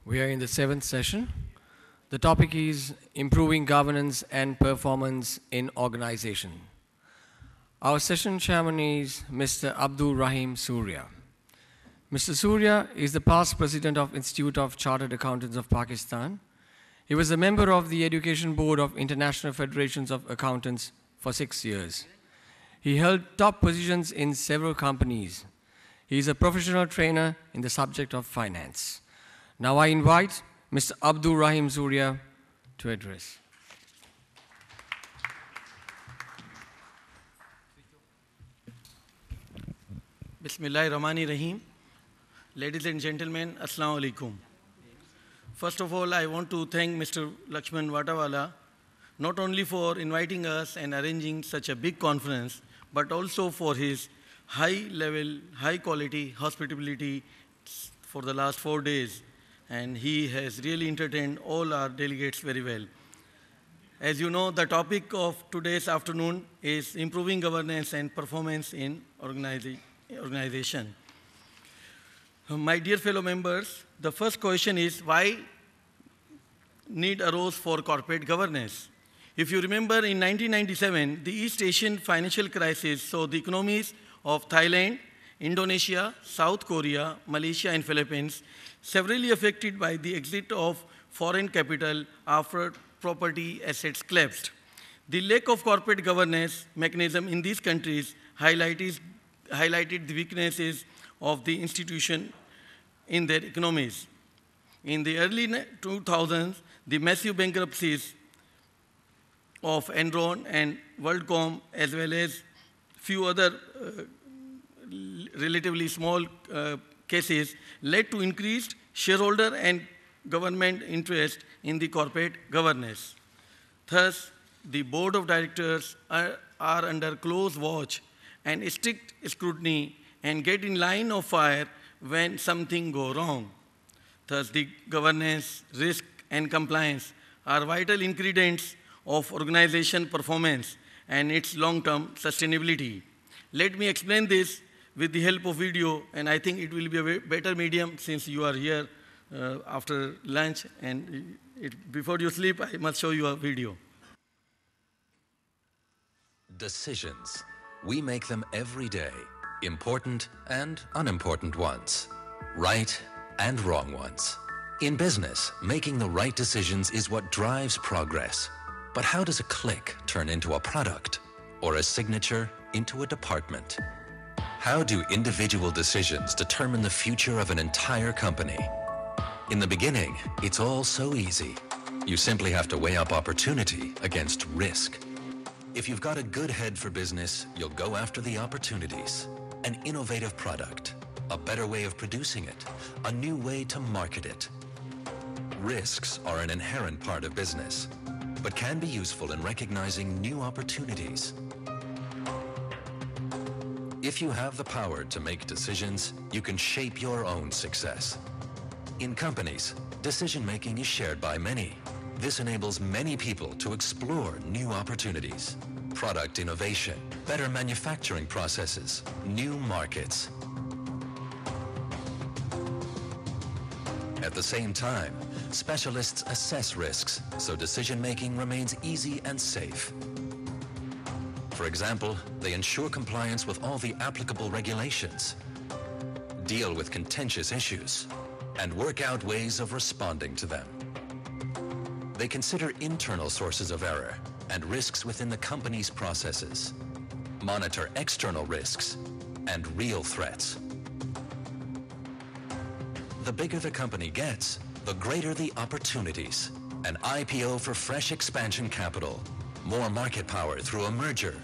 We are in the seventh session. The topic is improving governance and performance in organization. Our session chairman is Mr. Abdul Rahim Surya. Mr. Surya is the past president of Institute of Chartered Accountants of Pakistan. He was a member of the Education Board of International Federations of Accountants for 6 years. He held top positions in several companies. He is a professional trainer in the subject of finance. Now I invite Mr. Abdul Rahim Surya to address. Bismillahirrahmanirrahim. Ladies and gentlemen, Assalamu alaikum. First of all, I want to thank Mr. Lakshman Vatawala not only for inviting us and arranging such a big conference, but also for his high-level, high-quality hospitality for the last 4 days. And he has really entertained all our delegates very well. As you know, the topic of today's afternoon is improving governance and performance in organization. My dear fellow members, the first question is why need arose for corporate governance? If you remember, in 1997, the East Asian financial crisis saw the economies of Thailand, Indonesia, South Korea, Malaysia, and Philippines severely affected by the exit of foreign capital after property assets collapsed. The lack of corporate governance mechanism in these countries highlighted the weaknesses of the institution in their economies. In the early 2000s, the massive bankruptcies of Enron and WorldCom, as well as few other relatively small cases, led to increased shareholder and government interest in the corporate governance. Thus, the board of directors are under close watch and strict scrutiny and get in line of fire when something goes wrong. Thus, the governance, risk, and compliance are vital ingredients of organization performance and its long-term sustainability. Let me explain this with the help of video, and I think it will be a better medium since you are here after lunch, and before you sleep, I must show you a video. Decisions. We make them every day, important and unimportant ones, right and wrong ones. In business, making the right decisions is what drives progress. But how does a click turn into a product or a signature into a department? How do individual decisions determine the future of an entire company? In the beginning, it's all so easy. You simply have to weigh up opportunity against risk. If you've got a good head for business, you'll go after the opportunities. An innovative product, a better way of producing it, a new way to market it. Risks are an inherent part of business, but can be useful in recognizing new opportunities. If you have the power to make decisions, you can shape your own success. In companies, decision-making is shared by many. This enables many people to explore new opportunities, product innovation, better manufacturing processes, new markets. At the same time, specialists assess risks so decision-making remains easy and safe. For example, they ensure compliance with all the applicable regulations, deal with contentious issues, and work out ways of responding to them. They consider internal sources of error and risks within the company's processes, monitor external risks and real threats. The bigger the company gets, the greater the opportunities. An IPO for fresh expansion capital, more market power through a merger,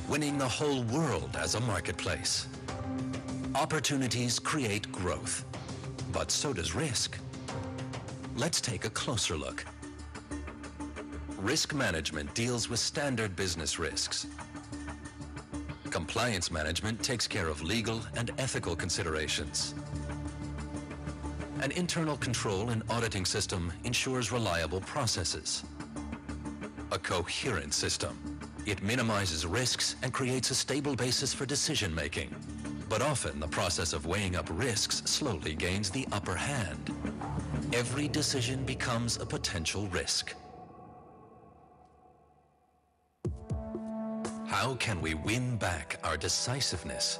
winning the whole world as a marketplace. Opportunities create growth, but so does risk. Let's take a closer look. Risk management deals with standard business risks. Compliance management takes care of legal and ethical considerations. An internal control and auditing system ensures reliable processes. A coherent system. It minimizes risks and creates a stable basis for decision-making. But often the process of weighing up risks slowly gains the upper hand. Every decision becomes a potential risk. How can we win back our decisiveness?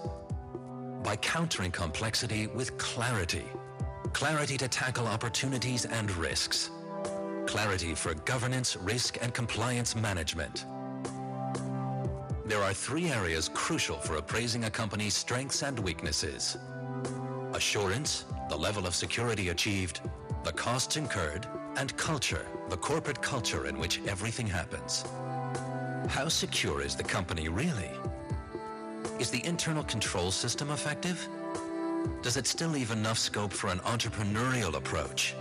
By countering complexity with clarity. Clarity to tackle opportunities and risks. Clarity for governance, risk, and compliance management. There are three areas crucial for appraising a company's strengths and weaknesses: assurance, the level of security achieved, the costs incurred, and culture, the corporate culture in which everything happens. How secure is the company really? Is the internal control system effective? Does it still leave enough scope for an entrepreneurial approach?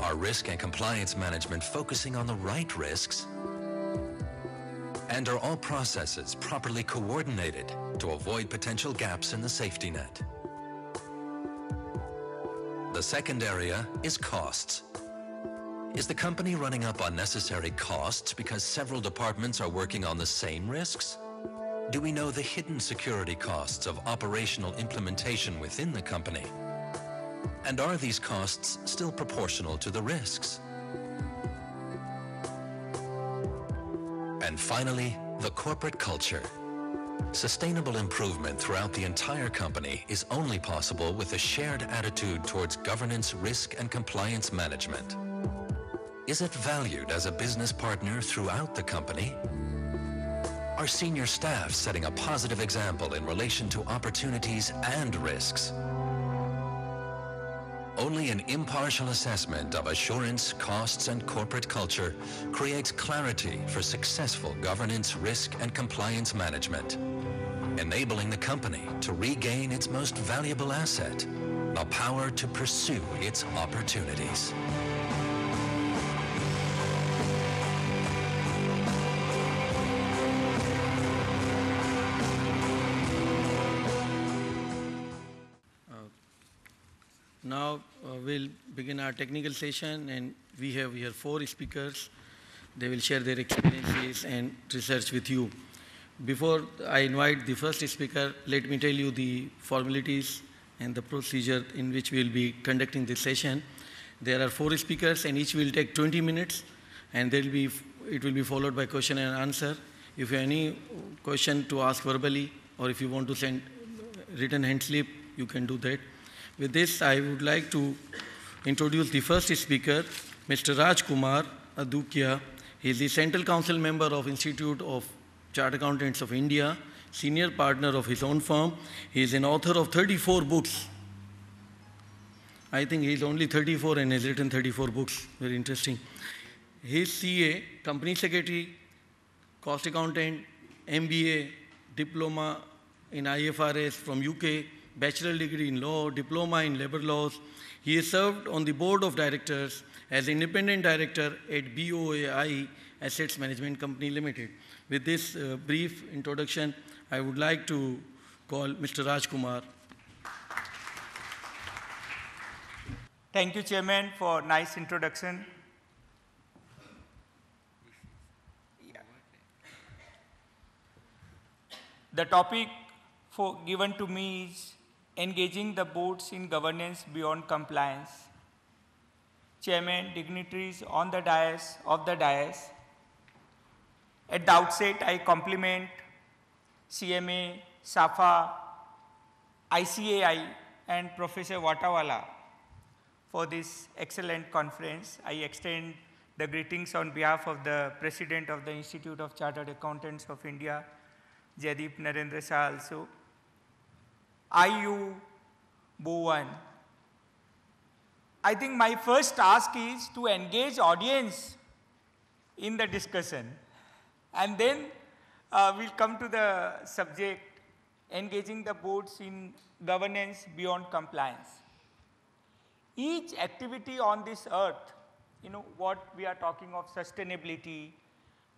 Are risk and compliance management focusing on the right risks? And are all processes properly coordinated to avoid potential gaps in the safety net? The second area is costs. Is the company running up unnecessary costs because several departments are working on the same risks? Do we know the hidden security costs of operational implementation within the company? And are these costs still proportional to the risks? And finally, the corporate culture. Sustainable improvement throughout the entire company is only possible with a shared attitude towards governance, risk, and compliance management. Is it valued as a business partner throughout the company? Are senior staff setting a positive example in relation to opportunities and risks? Only an impartial assessment of assurance, costs, and corporate culture creates clarity for successful governance, risk, and compliance management, enabling the company to regain its most valuable asset, the power to pursue its opportunities. Now we'll begin our technical session, and we have here 4 speakers. They will share their experiences and research with you. Before I invite the first speaker, let me tell you the formalities and the procedure in which we'll be conducting this session. There are 4 speakers, and each will take 20 minutes, and it will be followed by question and answer. If you have any question to ask verbally, or if you want to send written hand slip, you can do that. With this, I would like to introduce the first speaker, Mr. Raj Kumar Adukia. He is the Central Council member of Institute of Chartered Accountants of India, senior partner of his own firm. He is an author of 34 books. I think he is only 34 and has written 34 books. Very interesting. He is CA, company secretary, cost accountant, MBA, diploma in IFRS from UK, bachelor degree in law, diploma in labor laws. He has served on the board of directors as independent director at BOAI Assets Management Company Limited. With this brief introduction, I would like to call Mr. Raj Kumar. Thank you, Chairman, for nice introduction. The topic given to me is engaging the boards in governance beyond compliance. Chairman, dignitaries on the dais, At the outset, I compliment CMA, SAFA, ICAI, and Professor Watawala for this excellent conference. I extend the greetings on behalf of the President of the Institute of Chartered Accountants of India, Jaideep Narendra Shah also. IU Bhuvan. I think my first task is to engage audience in the discussion, and then we'll come to the subject, engaging the boards in governance beyond compliance. Each activity on this earth, what we are talking of sustainability,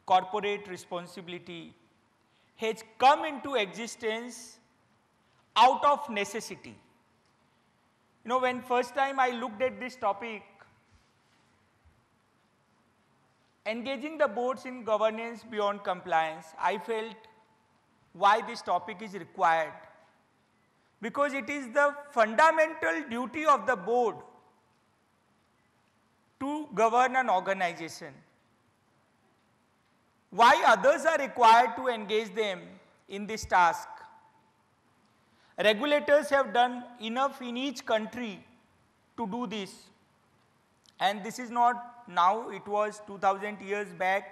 corporate responsibility, has come into existence out of necessity. When first time I looked at this topic, engaging the boards in governance beyond compliance, I felt why this topic is required. because it is the fundamental duty of the board to govern an organization. Why others are required to engage them in this task? Regulators have done enough in each country to do this, and this is not now, it was 2000 years back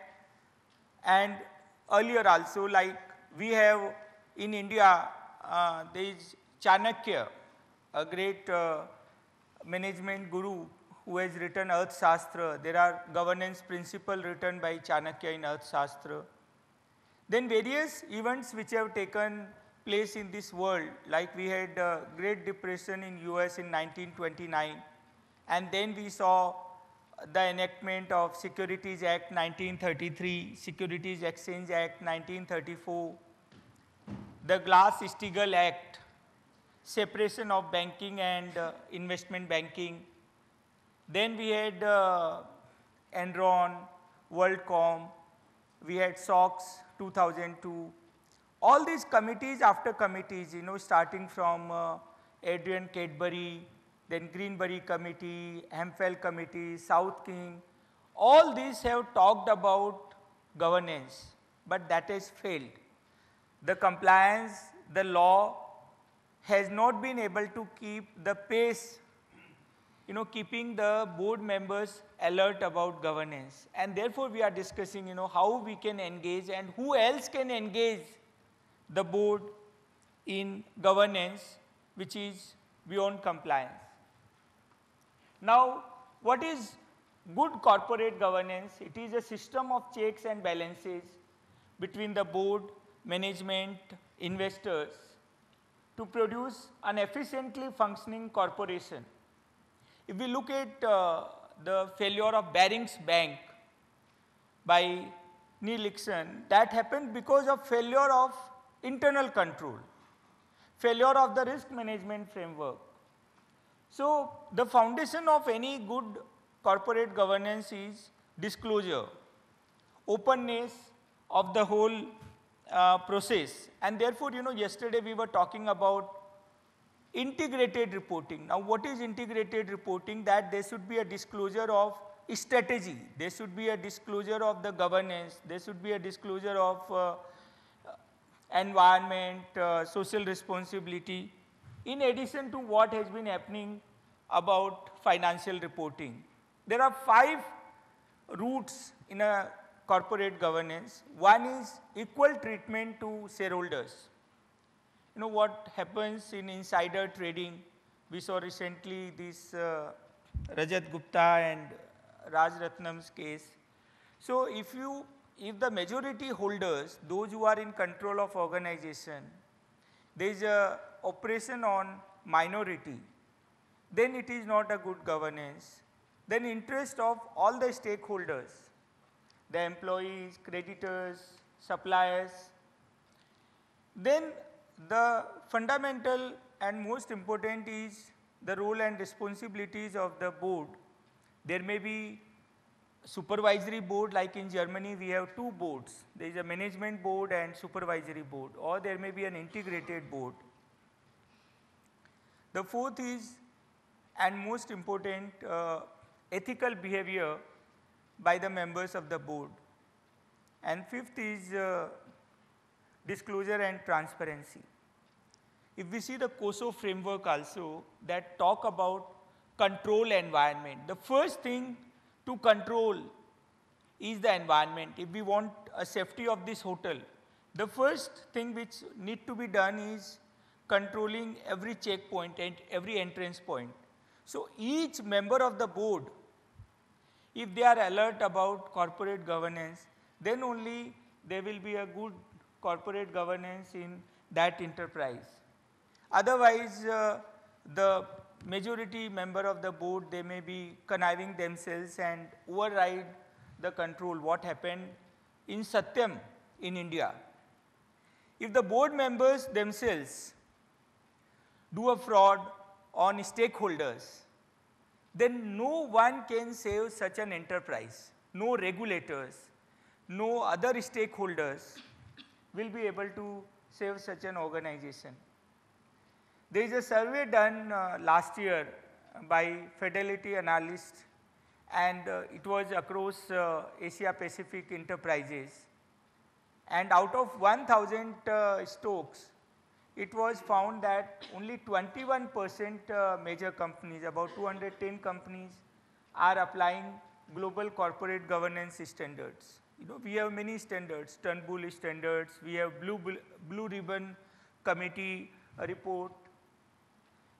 and earlier also. Like we have in India, there is Chanakya, a great management guru who has written Arthashastra. There are governance principles written by Chanakya in Arthashastra. Then various events which have taken place in this world, like we had Great Depression in US in 1929, and then we saw the enactment of Securities Act 1933, Securities Exchange Act 1934, the Glass-Steagall Act, separation of banking and investment banking. Then we had Enron, WorldCom, we had SOX 2002. All these committees after committees, starting from Adrian Cadbury, then Greenberry Committee, Hemphill Committee, South King, all these have talked about governance, but that has failed. The compliance, the law has not been able to keep the pace, keeping the board members alert about governance. And therefore, we are discussing, how we can engage and who else can engage the board in governance, which is beyond compliance. Now, what is good corporate governance? It is a system of checks and balances between the board, management, investors to produce an efficiently functioning corporation. If we look at the failure of Barings Bank by Neil Nixon, that happened because of failure of internal control, failure of the risk management framework. So, the foundation of any good corporate governance is disclosure, openness of the whole process. And therefore, yesterday we were talking about integrated reporting. Now, what is integrated reporting? That there should be a disclosure of strategy, there should be a disclosure of the governance, there should be a disclosure of environment, social responsibility, in addition to what has been happening about financial reporting. There are 5 routes in a corporate governance. One is equal treatment to shareholders. What happens in insider trading? We saw recently this Rajat Gupta and Raj Ratnam's case. So if the majority holders, those who are in control of organization, there is a oppression on minority, then it is not a good governance. Then interest of all the stakeholders, the employees, creditors, suppliers. Then the fundamental and most important is the role and responsibilities of the board. There may be supervisory board, like in Germany we have 2 boards. There is a management board and supervisory board, or there may be an integrated board. The 4th is, and most important, ethical behavior by the members of the board. And 5th is disclosure and transparency. If we see the COSO framework also, that talk about control environment. The first thing to control is the environment. If we want a safety of this hotel, the first thing which need to be done is controlling every checkpoint and every entrance point. So each member of the board, if they are alert about corporate governance, then only there will be a good corporate governance in that enterprise. Otherwise, the majority member of the board, they may be conniving themselves and override the control. What happened in Satyam in India? If the board members themselves do a fraud on stakeholders, then no one can save such an enterprise. No regulators, no other stakeholders will be able to save such an organization. There is a survey done last year by Fidelity Analysts, and it was across Asia Pacific enterprises. And out of 1,000 stocks, it was found that only 21% major companies, about 210 companies, are applying global corporate governance standards. You know, we have many standards, Turnbull standards, we have Blue Ribbon Committee report,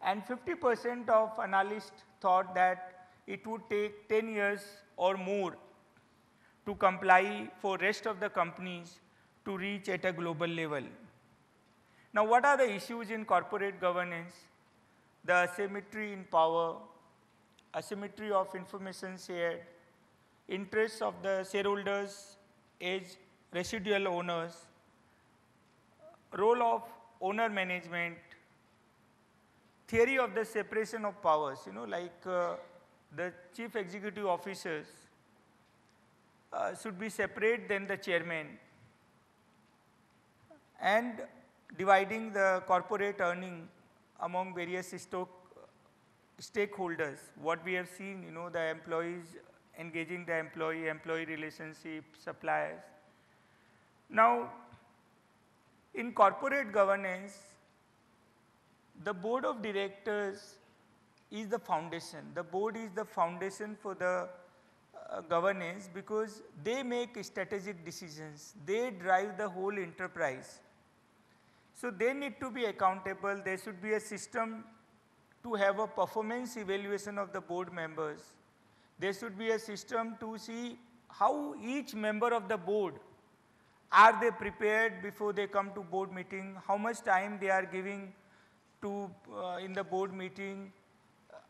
and 50% of analysts thought that it would take 10 years or more to comply for rest of the companies to reach at a global level. Now, what are the issues in corporate governance? The asymmetry in power, asymmetry of information shared, interests of the shareholders as residual owners, role of owner management, theory of the separation of powers, you know, like the chief executive officers should be separate than the chairman, and dividing the corporate earning among various stakeholders. What we have seen, you know, the employees engaging the employee relationship, suppliers. Now, in corporate governance, the board of directors is the foundation. The board is the foundation for the governance because they make strategic decisions. They drive the whole enterprise. So they need to be accountable. There should be a system to have a performance evaluation of the board members. There should be a system to see how each member of the board, are they prepared before they come to board meeting, how much time they are giving to in the board meeting,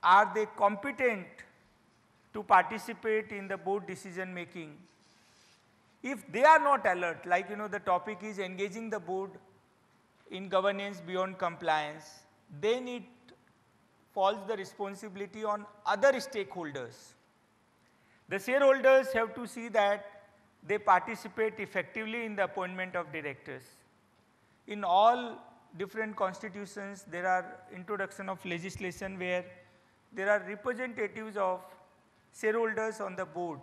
are they competent to participate in the board decision making. If they are not alert, like, you know, the topic is engaging the board in governance beyond compliance, then it falls the responsibility on other stakeholders. The shareholders have to see that they participate effectively in the appointment of directors. In all different constitutions, there are introduction of legislation where there are representatives of shareholders on the board.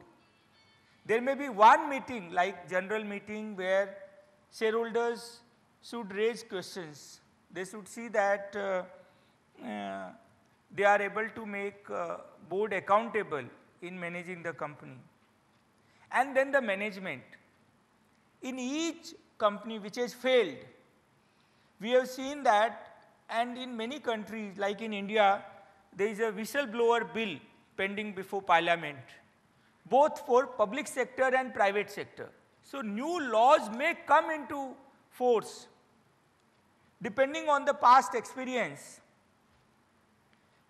There may be one meeting, like general meeting, where shareholders should raise questions. They should see that they are able to make board accountable in managing the company. And then the management. In each company which has failed, we have seen that, and in many countries like in India, there is a whistleblower bill pending before parliament, both for public sector and private sector. So new laws may come into force depending on the past experience.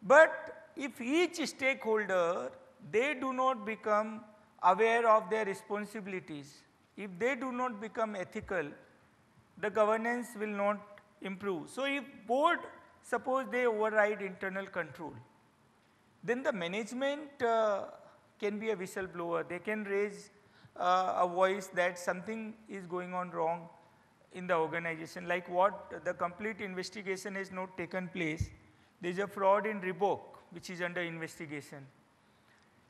But if each stakeholder, they do not become aware of their responsibilities, if they do not become ethical, the governance will not improve. So if board, suppose they override internal control, then the management can be a whistleblower. They can raise a voice that something is going on wrong in the organization, like what the complete investigation has not taken place. There is a fraud in Reebok which is under investigation.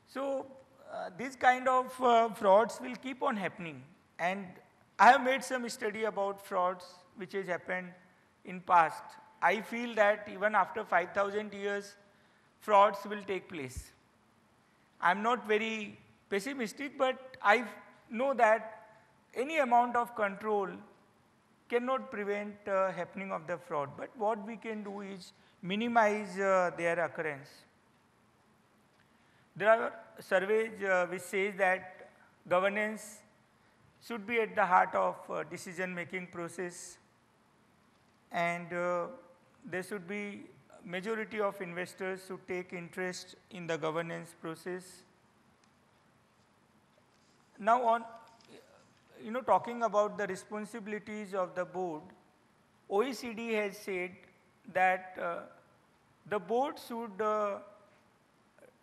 So these kind of frauds will keep on happening, and I have made some study about frauds which has happened in past. I feel that even after 5,000 years, frauds will take place. I am not very pessimistic, but I know that any amount of control cannot prevent happening of the fraud. But what we can do is minimize their occurrence. There are surveys which says that governance should be at the heart of decision making process, and there should be majority of investors should take interest in the governance process. Now on, you know, talking about the responsibilities of the board, OECD has said that the board should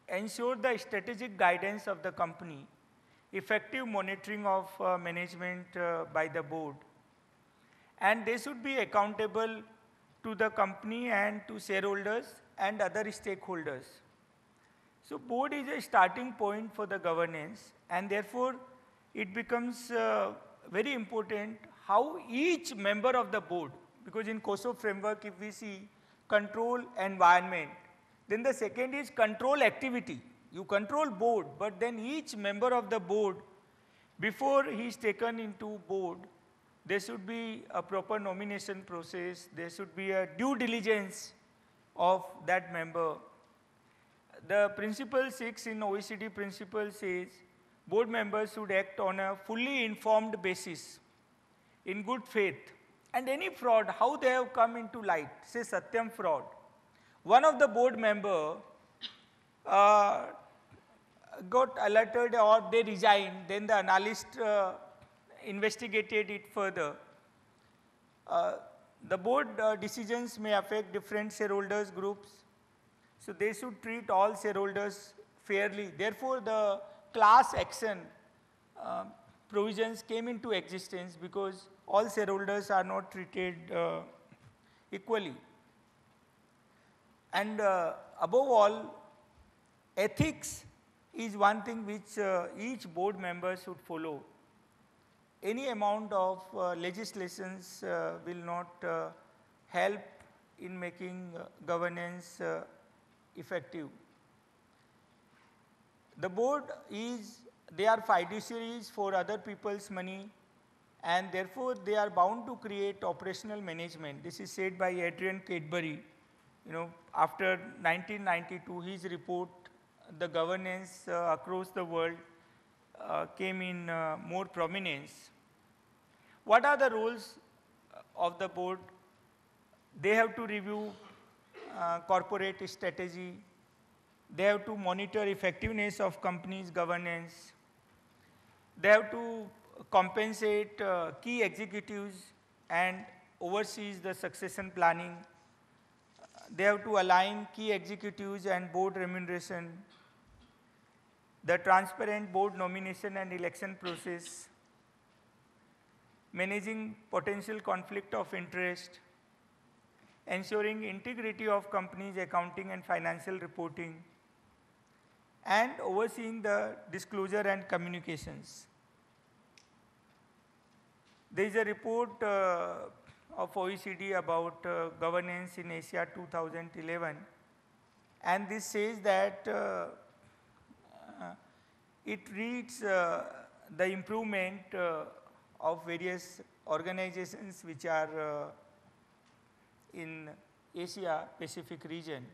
ensure the strategic guidance of the company, effective monitoring of management by the board, and they should be accountable to the company and to shareholders and other stakeholders. So board is a starting point for the governance, and therefore it becomes very important how each member of the board, because in COSO framework if we see control environment, then the second is control activity. You control board, but then each member of the board, before he is taken into board, there should be a proper nomination process, there should be a due diligence of that member. The principle 6 in OECD principle says board members should act on a fully informed basis, in good faith. And any fraud, how they have come into light, say Satyam fraud. One of the board member got alerted or they resigned, then the analyst investigated it further. The board decisions may affect different shareholders groups, so they should treat all shareholders fairly. Therefore, the class action provisions came into existence because all shareholders are not treated equally. And above all, ethics is one thing which each board member should follow. Any amount of legislations will not help in making governance effective. The board they are fiduciaries for other people's money, and therefore they are bound to create operational management. This is said by Adrian Cadbury. You know, after 1992, his report, the governance across the world came in more prominence. What are the roles of the board? They have to review corporate strategy. They have to monitor effectiveness of company's governance. They have to compensate key executives and oversees the succession planning. They have to align key executives and board remuneration, the transparent board nomination and election process, managing potential conflict of interest, ensuring integrity of company's accounting and financial reporting, and overseeing the disclosure and communications. There is a report of OECD about governance in Asia 2011, and this says that it reads the improvement of various organizations which are in Asia Pacific region.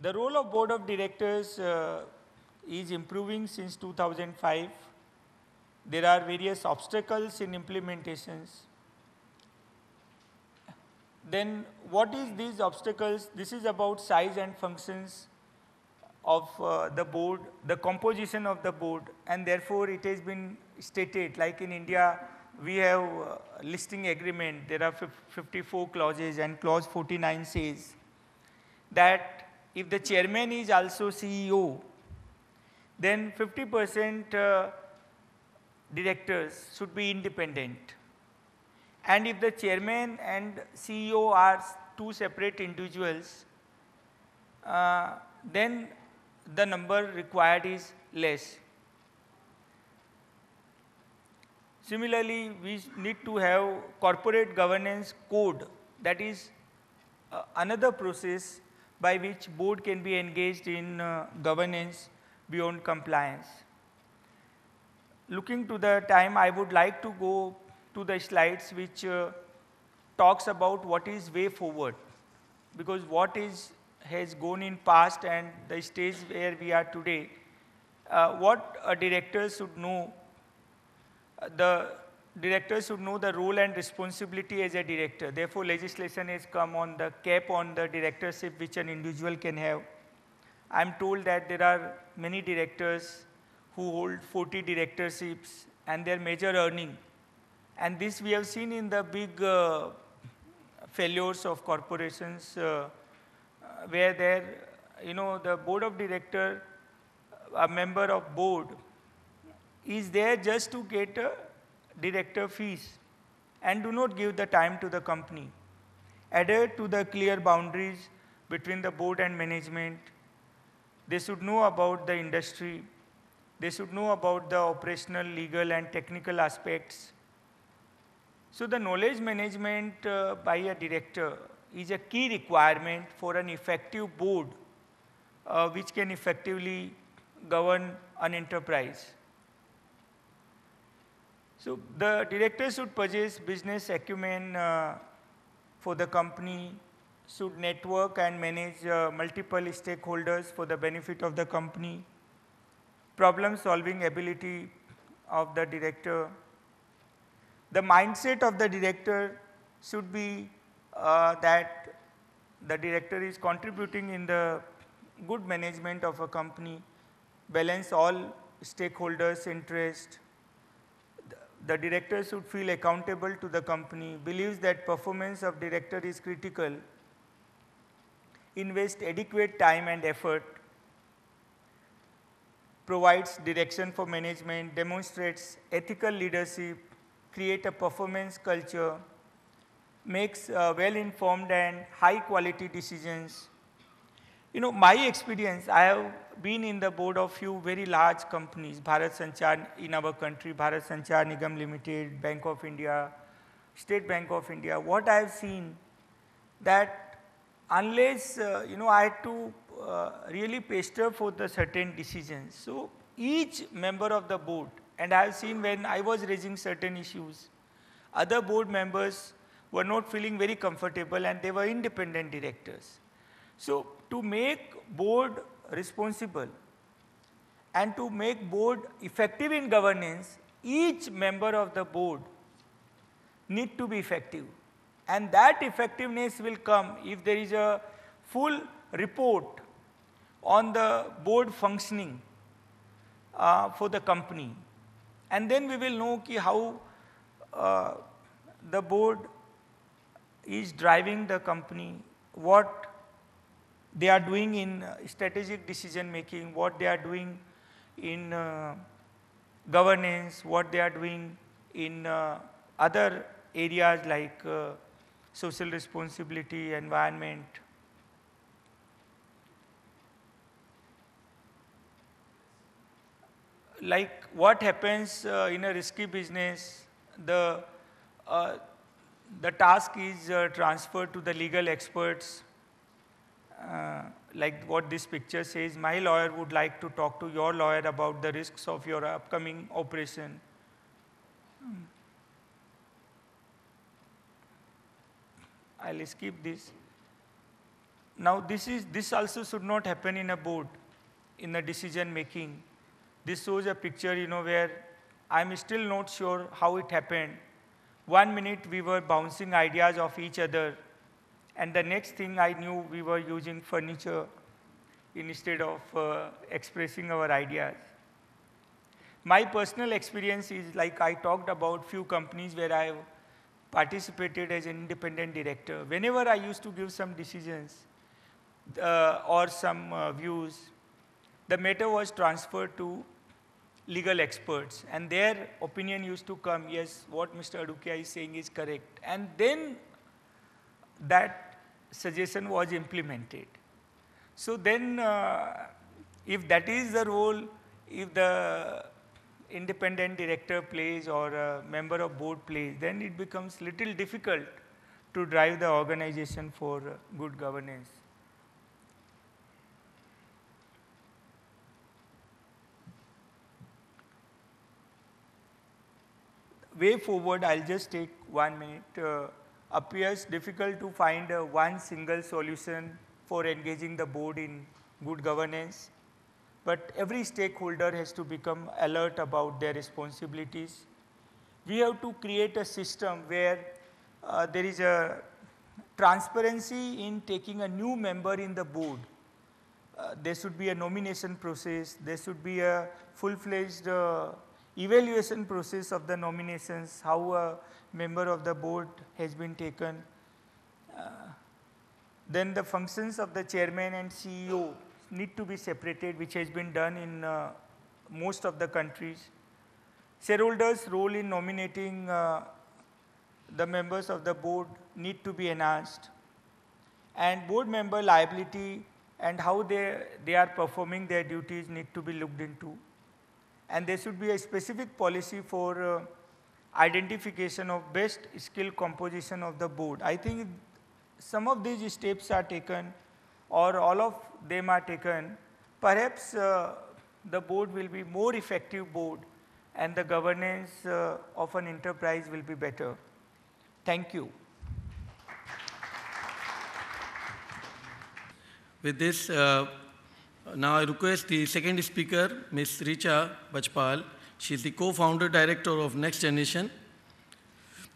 The role of board of directors is improving since 2005. There are various obstacles in implementations. Then what is these obstacles? This is about size and functions of the board, the composition of the board, and therefore it has been stated, like in India, we have listing agreement, there are 54 clauses, and clause 49 says that if the chairman is also CEO, then 50% directors should be independent. And if the chairman and CEO are two separate individuals, then the number required is less. Similarly, we need to have corporate governance code, that is another process by which board can be engaged in governance beyond compliance. Looking to the time, I would like to go to the slides which talks about what is way forward, because what has gone in past and the stage where we are today, what a director should know. The director should know the role and responsibility as a director. Therefore, legislation has come on the cap on the directorship which an individual can have. I am told that there are many directors who hold 40 directorships and their major earning. And this we have seen in the big failures of corporations where the board of director, a member of board, is there just to get director fees and do not give the time to the company. adhere to the clear boundaries between the board and management. They should know about the industry. They should know about the operational, legal, and technical aspects. So the knowledge management by a director is a key requirement for an effective board which can effectively govern an enterprise. So the director should possess business acumen for the company, should network and manage multiple stakeholders for the benefit of the company, problem-solving ability of the director. The mindset of the director should be that the director is contributing in the good management of a company, balance all stakeholders' interest. The director should feel accountable to the company, believes that performance of director is critical, invest adequate time and effort, provides direction for management, demonstrates ethical leadership, create a performance culture, makes well-informed and high-quality decisions. You know, my experience, I have been in the board of few very large companies, Bharat Sanchar in our country, Bharat Sanchar Nigam Limited, Bank of India, State Bank of India. What I have seen that unless, I had to really pester for the certain decisions. So each member of the board, and I have seen when I was raising certain issues, other board members were not feeling very comfortable and they were independent directors. So to make board responsible and to make board effective in governance, each member of the board need to be effective. And that effectiveness will come if there is a full report on the board functioning for the company. And then we will know how the board is driving the company, what they are doing in strategic decision making, what they are doing in governance, what they are doing in other areas like social responsibility, environment. Like what happens in a risky business, the task is transferred to the legal experts. Like what this picture says, my lawyer would like to talk to your lawyer about the risks of your upcoming operation. I'll skip this. Now this also should not happen in a board, in the decision making. This shows a picture, where I'm still not sure how it happened. 1 minute we were bouncing ideas off each other, and the next thing I knew we were using furniture instead of expressing our ideas. My personal experience is like I talked about few companies where I participated as an independent director. Whenever I used to give some decisions or some views, the matter was transferred to legal experts, and their opinion used to come, yes, what Mr. Adukia is saying is correct. And then that suggestion was implemented. So then, if that is the role, if the independent director plays or a member of board plays, then it becomes little difficult to drive the organization for good governance. Way forward, I'll just take 1 minute. Appears difficult to find one single solution for engaging the board in good governance, but every stakeholder has to become alert about their responsibilities. We have to create a system where there is a transparency in taking a new member in the board. There should be a nomination process, there should be a full-fledged evaluation process of the nominations, how a member of the board has been taken. Then the functions of the chairman and CEO need to be separated, which has been done in most of the countries. Shareholders' role in nominating the members of the board need to be enhanced. and board member liability and how they are performing their duties need to be looked into. And there should be a specific policy for identification of best skill composition of the board. I think some of these steps are taken or all of them are taken, perhaps the board will be more effective board and the governance of an enterprise will be better. Thank you. With this, now I request the second speaker, Ms. Richa Bajpal. She is the co-founder director of Next Generation.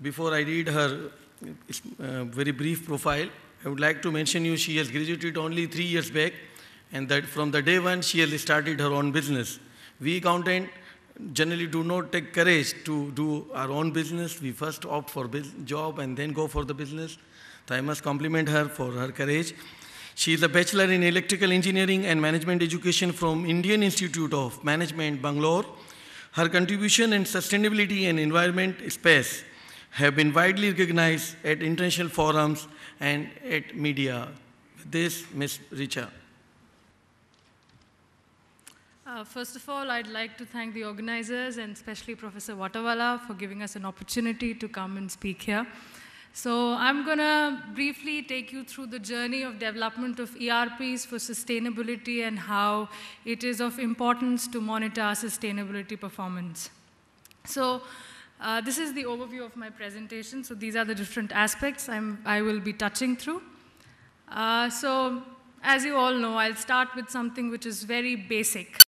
Before I read her very brief profile, I would like to mention you she has graduated only 3 years back, and that from the day one she has started her own business. We accountant generally do not take courage to do our own business. We first opt for job and then go for the business. So I must compliment her for her courage. She is a bachelor in electrical engineering and management education from Indian Institute of Management, Bangalore. Her contribution in sustainability and environment space have been widely recognized at international forums and at media. With this, Ms. Richa. First of all, I'd like to thank the organizers and especially Professor Vatawala for giving us an opportunity to come and speak here. So I'm going to briefly take you through the journey of development of ERPs for sustainability and how it is of importance to monitor our sustainability performance. So this is the overview of my presentation. So these are the different aspects I will be touching through. So as you all know, I'll start with something which is very basic.